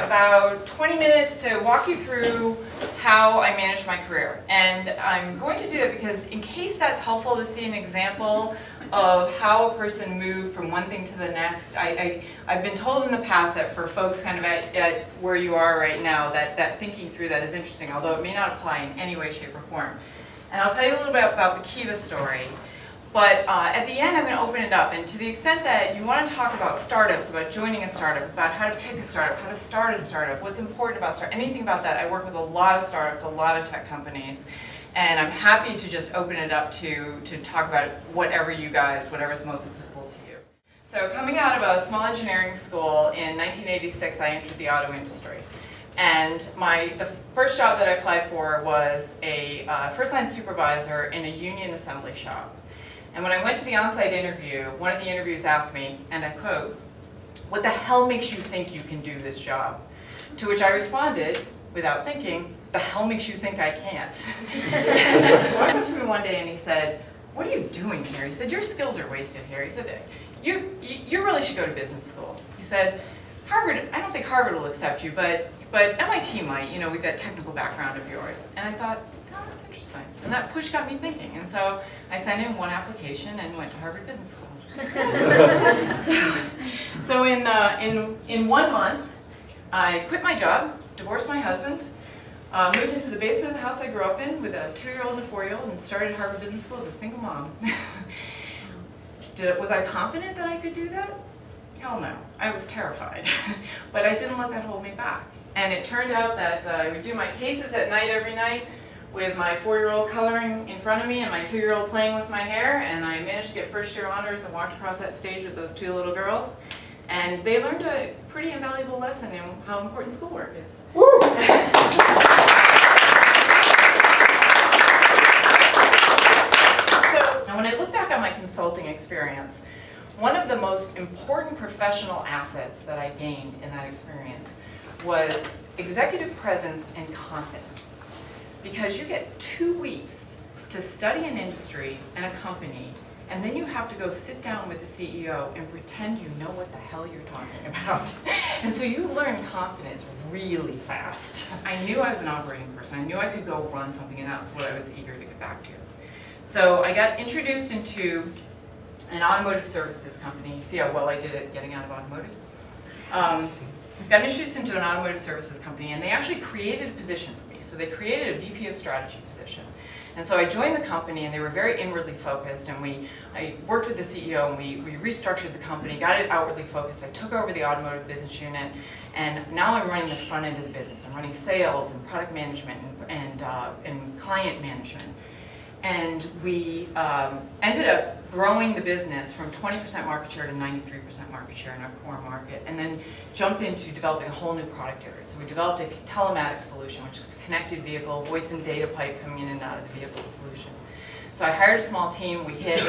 about 20 minutes to walk you through how I manage my career. And I'm going to do that because in case that's helpful to see an example of how a person moved from one thing to the next, I've been told in the past that for folks kind of at where you are right now, that thinking through that is interesting, although it may not apply in any way, shape, or form. And I'll tell you a little bit about the Kiva story. But at the end, I'm going to open it up, and to the extent that you want to talk about startups, about joining a startup, about how to pick a startup, how to start a startup, what's important about startup, anything about that, I work with a lot of startups, a lot of tech companies, and I'm happy to just open it up to talk about whatever you guys, whatever's most applicable to you. So coming out of a small engineering school in 1986, I entered the auto industry. And the first job that I applied for was a first-line supervisor in a union assembly shop. And when I went to the on-site interview, one of the interviews asked me, and I quote, "What the hell makes you think you can do this job?" To which I responded, without thinking, "The hell makes you think I can't?" He walked up to me one day and he said, "What are you doing here?" He said, "Your skills are wasted here." He said, you really should go to business school." He said, "Harvard, I don't think Harvard will accept you, but MIT might, you know, with that technical background of yours." And I thought, oh, that's interesting. And that push got me thinking. And so I sent in one application and went to Harvard Business School. so in 1 month, I quit my job, divorced my husband, moved into the basement of the house I grew up in with a 2-year-old and a 4-year-old, and started Harvard Business School as a single mom. Was I confident that I could do that? Hell no. I was terrified. But I didn't let that hold me back. And it turned out that I would do my cases at night every night with my 4-year-old coloring in front of me and my 2-year-old playing with my hair, and I managed to get first-year honors and walked across that stage with those 2 little girls. And they learned a pretty invaluable lesson in how important schoolwork is. So, now when I look back on my consulting experience, one of the most important professional assets that I gained in that experience was executive presence and confidence. Because you get 2 weeks to study an industry and a company, and then you have to go sit down with the CEO and pretend you know what the hell you're talking about. And so you learn confidence really fast. I knew I was an operating person. I knew I could go run something, and that's what I was eager to get back to. So I got introduced into an automotive services company. You see how well I did at getting out of automotive? Got introduced into an automotive services company, and they actually created a position for me. So they created a VP of strategy position. And so I joined the company, and they were very inwardly focused, and I worked with the CEO, and we restructured the company, got it outwardly focused. I took over the automotive business unit, and now I'm running the front end of the business. I'm running sales and product management and client management. And we ended up growing the business from 20% market share to 93% market share in our core market, and then jumped into developing a whole new product area. So we developed a telematics solution, which is a connected vehicle, voice and data pipe coming in and out of the vehicle solution. So I hired a small team. We hit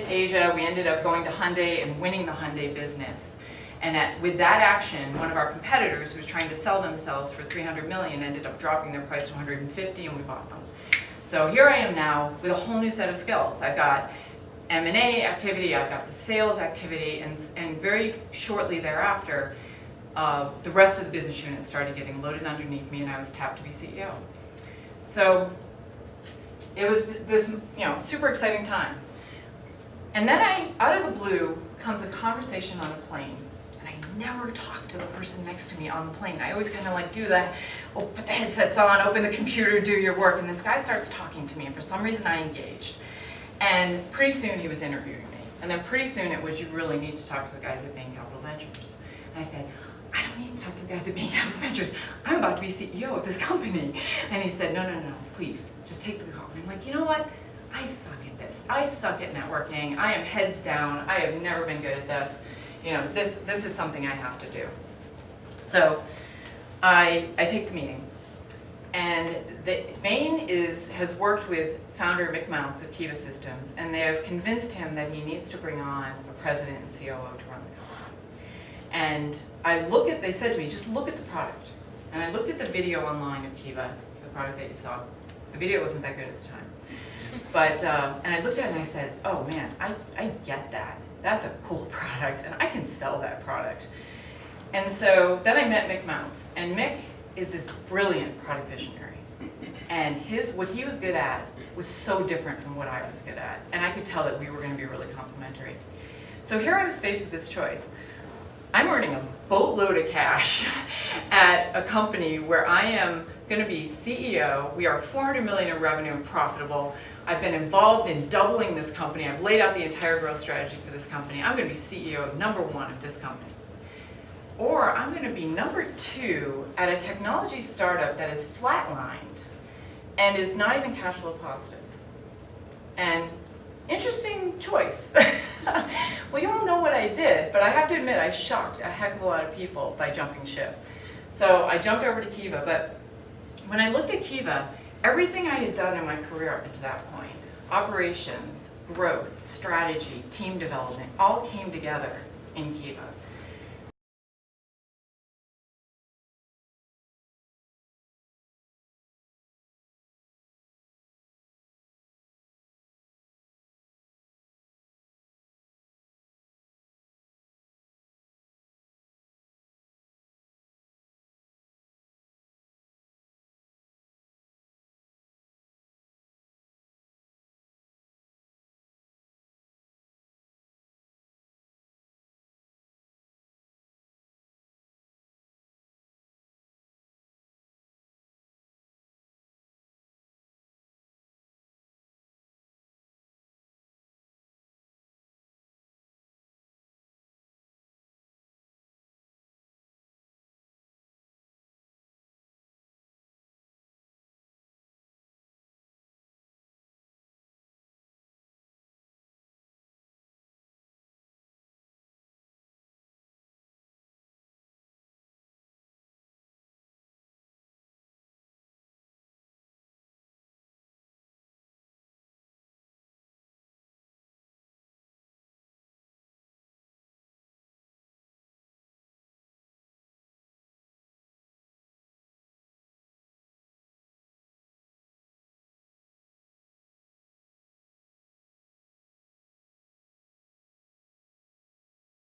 Asia. We ended up going to Hyundai and winning the Hyundai business. And with that action, one of our competitors, who was trying to sell themselves for $300 million, ended up dropping their price to $150, and we bought them. So here I am now with a whole new set of skills. I've got M&A activity, I've got the sales activity, and very shortly thereafter, the rest of the business unit started getting loaded underneath me, and I was tapped to be CEO. So it was this, super exciting time. And then out of the blue comes a conversation on a plane. Never talk to the person next to me on the plane. I always kind of like do that, put the headsets on, open the computer, do your work, and this guy starts talking to me, and for some reason I engaged. And pretty soon he was interviewing me. And then pretty soon it was, you really need to talk to the guys at Bain Capital Ventures. And I said, I don't need to talk to the guys at Bain Capital Ventures. I'm about to be CEO of this company. And he said, no, please, just take the call. And I'm like, you know what? I suck at this. I suck at networking. I am heads down. I have never been good at this. This is something I have to do. So I take the meeting, and Bain has worked with founder Mick Mounts of Kiva Systems, and they have convinced him that he needs to bring on a president and COO to run the company. And they said to me, just look at the product. And I looked at the video online of Kiva, the product that you saw. The video wasn't that good at the time. But, and I looked at it and I said, oh man, I get that. That's a cool product, and I can sell that product. And so then I met Mick Mounts, and Mick is this brilliant product visionary. And what he was good at was so different from what I was good at. And I could tell that we were going to be really complementary. So here I was faced with this choice. I'm earning a boatload of cash at a company where I am going to be CEO. We are $400 million in revenue and profitable. I've been involved in doubling this company. I've laid out the entire growth strategy for this company. I'm going to be CEO of #1 of this company. Or I'm going to be #2 at a technology startup that is flatlined and is not even cash flow positive. And interesting choice. Well, you all know what I did, but I have to admit I shocked a heck of a lot of people by jumping ship. So I jumped over to Kiva, but when I looked at Kiva, everything I had done in my career up to that point, operations, growth, strategy, team development, all came together in Kiva.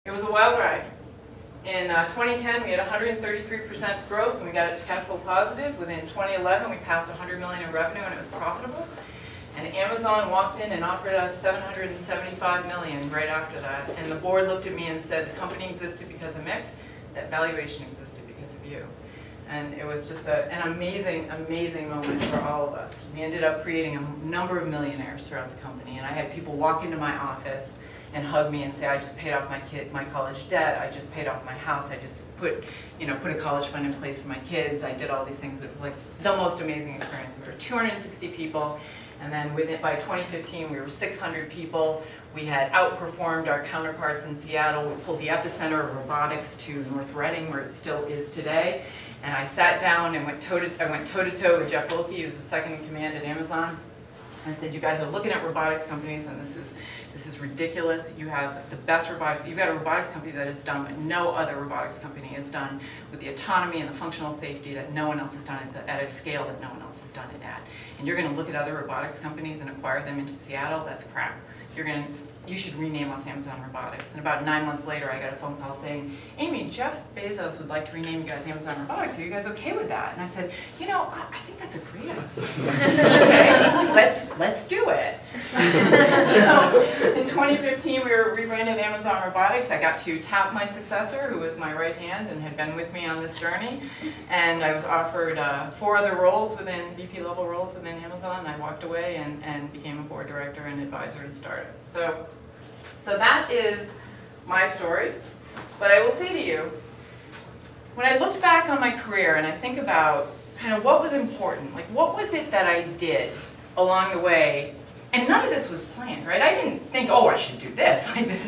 It was a wild ride. In 2010, we had 133% growth, and we got it to cash flow positive. Within 2011, we passed 100 million in revenue, and it was profitable. And Amazon walked in and offered us 775 million right after that. And the board looked at me and said, the company existed because of Mick, that valuation existed because of you. And it was just an amazing, amazing moment for all of us. We ended up creating a number of millionaires throughout the company, and I had people walk into my office and hug me and say, I just paid off my college debt, I just paid off my house, I just put a college fund in place for my kids, I did all these things. It was like the most amazing experience. We were 260 people, and then by 2015 we were 600 people. We had outperformed our counterparts in Seattle. We pulled the epicenter of robotics to North Reading, where it still is today. And I sat down and went toe-to-toe with Jeff Wilke, who was the second in command at Amazon, and said, you guys are looking at robotics companies, and this is ridiculous. You have the best robotics. You've got a robotics company that has done what no other robotics company has done, with the autonomy and the functional safety that no one else has done at a scale that no one else has done it at. And you're going to look at other robotics companies and acquire them into Seattle? That's crap. You should rename us Amazon Robotics. And about 9 months later, I got a phone call saying, Amy, Jeff Bezos would like to rename you guys Amazon Robotics. Are you guys okay with that? And I said, I think that's a great idea. Okay, let's do it. So in 2015, we were rebranded Amazon Robotics. I got to tap my successor, who was my right hand and had been with me on this journey. And I was offered 4 other roles VP level roles within Amazon. I walked away and became a board director and advisor to startups. So that is my story. But I will say to you, when I looked back on my career and I think about kind of what was important, like what was it that I did along the way, and none of this was planned, right? I didn't think, oh, I should do this. Like this is